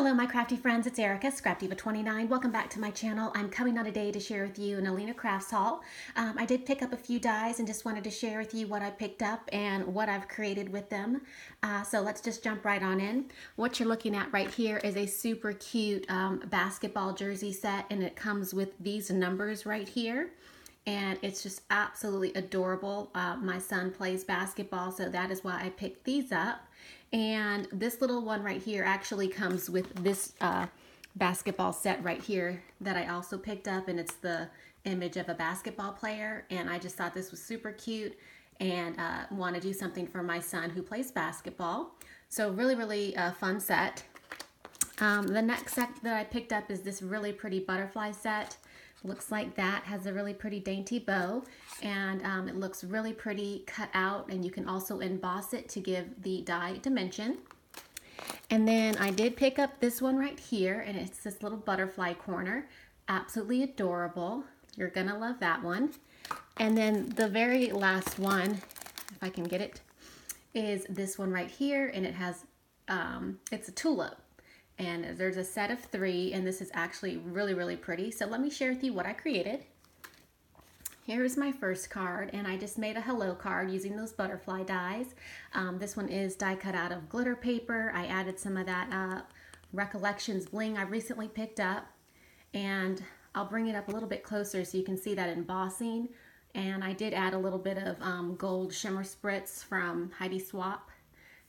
Hello my crafty friends, it's Erica, Scrapdivatwentynine. Welcome back to my channel. I'm coming on today to share with you an Alina crafts haul. I did pick up a few dies and just wanted to share with you what I picked up and what I've created with them. So let's just jump right on in. What you're looking at right here is a super cute basketball jersey set, and it comes with these numbers right here. And it's just absolutely adorable. My son plays basketball, so that is why I picked these up. And this little one right here actually comes with this basketball set right here that I also picked up, and it's the image of a basketball player. And I just thought this was super cute and want to do something for my son who plays basketball. So really fun set. The next set that I picked up is this really pretty butterfly set. Looks like that, has a really pretty dainty bow, and it looks really pretty cut out, and you can also emboss it to give the die dimension. And then I did pick up this one right here, and it's this little butterfly corner. Absolutely adorable. You're gonna love that one. And then the very last one, if I can get it, is this one right here, and it has, it's a tulip. And there's a set of 3, and this is actually really pretty. So let me share with you what I created. Here's my first card, and I just made a hello card using those butterfly dies. This one is die cut out of glitter paper. I added some of that Recollections bling I recently picked up, and I'll bring it up a little bit closer so you can see that embossing. And I did add a little bit of gold shimmer spritz from Heidi Swap,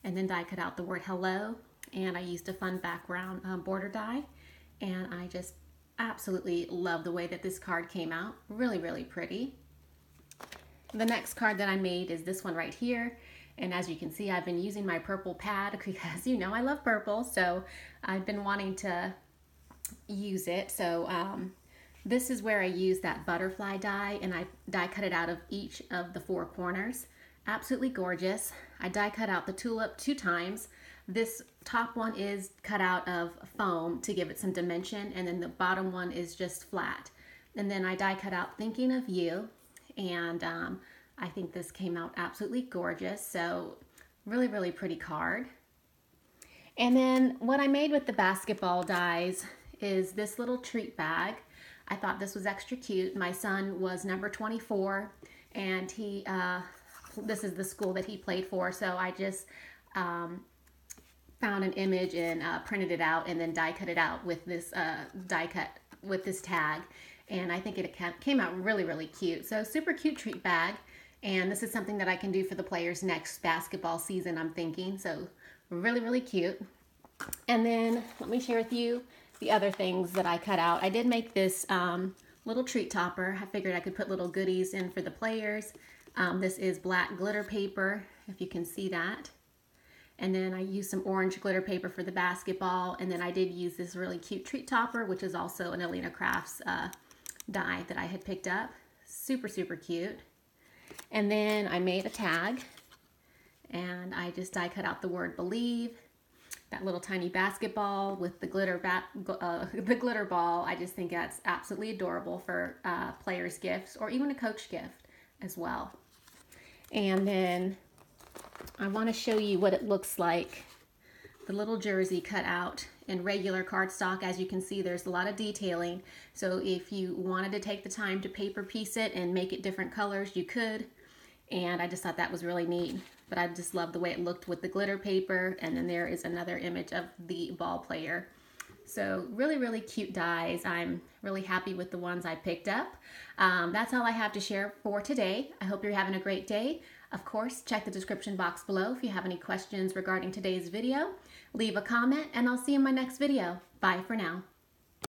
and then die cut out the word hello. And I used a fun background border die, and I just absolutely love the way that this card came out. Really pretty. The next card that I made is this one right here, and as you can see, I've been using my purple pad because you know I love purple, so I've been wanting to use it. So this is where I use that butterfly die, and I die cut it out of each of the 4 corners. Absolutely gorgeous. I die cut out the tulip 2 times. This top one is cut out of foam to give it some dimension, and then the bottom one is just flat. And then I die cut out Thinking of You, and I think this came out absolutely gorgeous. So really pretty card. And then what I made with the basketball dies is this little treat bag. I thought this was extra cute. My son was number 24, and he this is the school that he played for, so I just found an image and printed it out and then die cut it out with this die cut with this tag, and I think it came out really cute. So super cute treat bag, and this is something that I can do for the players next basketball season, I'm thinking. So really cute. And then let me share with you the other things that I cut out. I did make this little treat topper. I figured I could put little goodies in for the players. This is black glitter paper, if you can see that. And then I used some orange glitter paper for the basketball. And then I did use this really cute treat topper, which is also an Alina Crafts die that I had picked up. Super cute. And then I made a tag, and I just die cut out the word believe. That little tiny basketball with the glitter ball. I just think that's absolutely adorable for players' gifts, or even a coach gift as well. And then I want to show you what it looks like. The little jersey cut out in regular cardstock. As you can see, there's a lot of detailing. So if you wanted to take the time to paper piece it and make it different colors, you could. And I just thought that was really neat. But I just love the way it looked with the glitter paper. And then there is another image of the ball player. So really cute dies. I'm really happy with the ones I picked up. That's all I have to share for today. I hope you're having a great day. Of course, check the description box below if you have any questions regarding today's video. Leave a comment, and I'll see you in my next video. Bye for now.